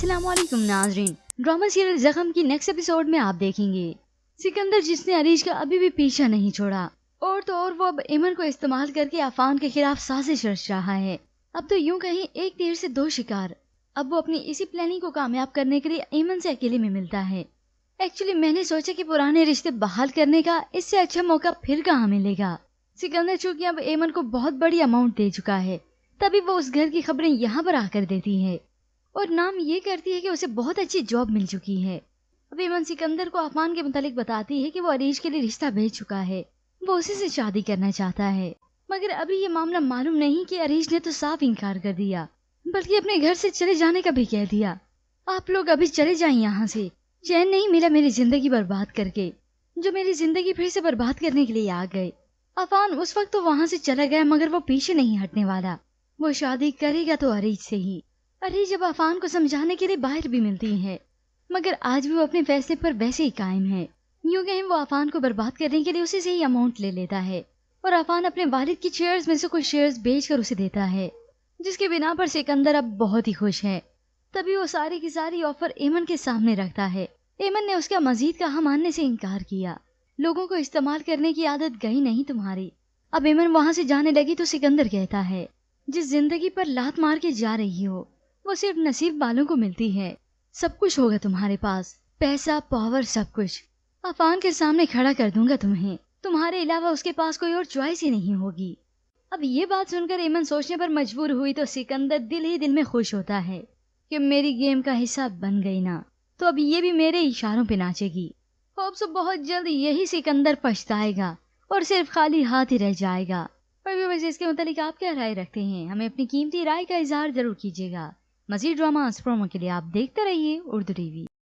अस्सलाम वालेकुम नाजरीन। ड्रामा सीरियल जख्म की नेक्स्ट एपिसोड में आप देखेंगे सिकंदर जिसने अरीश का अभी भी पीछा नहीं छोड़ा और तो और वो अब एमन को इस्तेमाल करके अफान के खिलाफ साजिश रच रहा है। अब तो यूं कहीं एक तीर से दो शिकार। अब वो अपनी इसी प्लानिंग को कामयाब करने के लिए एमन से अकेले में मिलता है। एक्चुअली मैंने सोचा कि पुराने रिश्ते बहाल करने का इससे अच्छा मौका फिर कहाँ मिलेगा। सिकंदर चूंकि अब एमन को बहुत बड़ी अमाउंट दे चुका है, तभी वो उस घर की खबरें यहाँ पर आकर देती है और नाम ये करती है कि उसे बहुत अच्छी जॉब मिल चुकी है। अब एमन सिकंदर को अफान के मुतालिक बताती है कि वो अरीश के लिए रिश्ता भेज चुका है, वो उसी से शादी करना चाहता है। मगर अभी ये मामला मालूम नहीं कि अरीश ने तो साफ इनकार कर दिया, बल्कि अपने घर से चले जाने का भी कह दिया। आप लोग अभी चले जाएं यहाँ से, चैन नहीं मिला मेरी जिंदगी बर्बाद करके, जो मेरी जिंदगी फिर से बर्बाद करने के लिए आ गए। अफान उस वक्त तो वहाँ से चला गया, मगर वो पीछे नहीं हटने वाला। वो शादी करेगा तो अरीश से ही। अरीश जब अफान को समझाने के लिए बाहर भी मिलती है, मगर आज भी वो अपने फैसले पर वैसे ही कायम है। यूं कहीं वो अफान को बर्बाद करने के लिए उसी से ही अमाउंट ले लेता है और अफान अपने वालिद की शेयर्स में से कुछ शेयर्स बेचकर उसे देता है, जिसके बिना पर सिकंदर अब बहुत ही खुश है। तभी वो सारी की सारी ऑफर एमन के सामने रखता है। एमन ने उसका मजीद कहा मानने से इनकार किया। लोगों को इस्तेमाल करने की आदत गई नहीं तुम्हारी। अब एमन वहां से जाने लगी तो सिकंदर कहता है, जिस जिंदगी पर लात मार के जा रही हो वो सिर्फ नसीब वालों को मिलती है। सब कुछ होगा तुम्हारे पास, पैसा, पावर, सब कुछ। अफान के सामने खड़ा कर दूंगा तुम्हें, तुम्हारे अलावा उसके पास कोई और चॉइस ही नहीं होगी। अब ये बात सुनकर एमन सोचने पर मजबूर हुई तो सिकंदर दिल ही दिल में खुश होता है कि मेरी गेम का हिस्सा बन गई ना, तो अब ये भी मेरे इशारों पे नाचेगी। होप सो बहुत जल्द यही सिकंदर पछताएगा और सिर्फ खाली हाथ ही रह जाएगा। पर वैसे इसके मुतालिक आप क्या राय रखते हैं, हमें अपनी कीमती राय का इजहार जरूर कीजिएगा। मज़ीद ड्रामा प्रोमो के लिए आप देखते रहिए उर्दू टीवी।